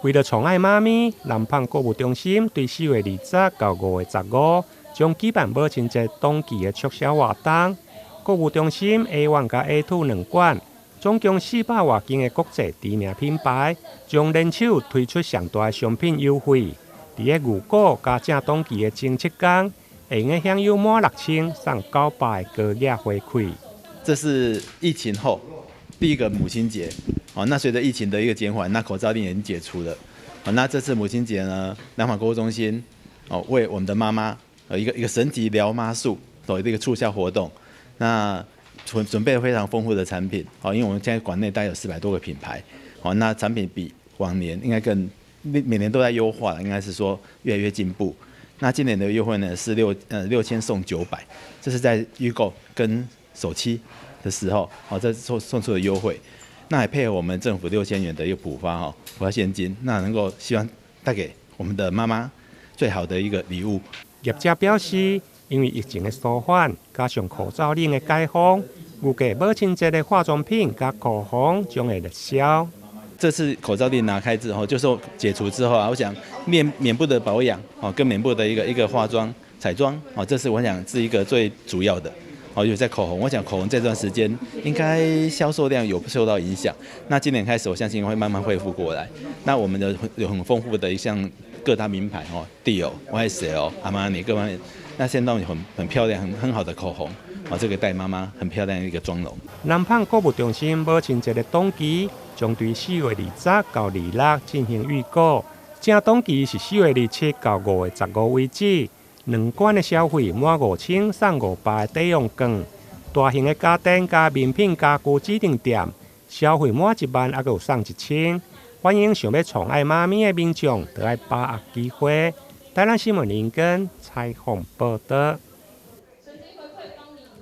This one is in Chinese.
为了宠爱妈咪，南胖购物中心对4月20到5月15将举办母亲节当期的促销活动。购物中心 A1 加 A2 两馆，总共400多间的国际知名品牌，将联手推出上大的商品优惠。伫个预购加正当期的前7天，会用享有满6000送900的高额回馈。这是疫情后第一个母亲节，那随着疫情的一个减缓，那口罩令也已经解除了，那这次母亲节呢，南华购物中心为我们的妈妈一个神级疗妈术的一个促销活动，那准备了非常丰富的产品，因为我们现在馆内大概有400多个品牌，那产品比往年应该每年都在优化，应该是说越来越进步。那今年的优惠呢是6000送900，这是在预购跟首期的时候，这送出的优惠，那也配合我们政府6000元的一个补发现金，那能够希望带给我们的妈妈最好的一个礼物。业者表示，因为疫情的舒缓，加上口罩令的解封，预计母亲节的化妆品加口红将会热销。这次口罩令拿开之后，就是解除之后我想面部的保养跟面部的一个化妆彩妆这是我想是一个最主要的。有在口红，我想口红这段时间应该销售量有受到影响。那今年开始，我相信会慢慢恢复过来。那我们的有很丰富的像各大名牌Dior、YSL、阿玛尼各方面，那现在有很漂亮、很好的口红这个带妈妈很漂亮的一个妆容。南胖购物中心母亲节的当期将对4月20到26进行预购，正当期是4月27到5月15为止。2馆的消费满5000送500的抵用券，大型的家电加名品家居指定店消费满1万还有送1000。欢迎想要宠爱妈咪的民众，就要把握机会。台南新闻林根采访报道。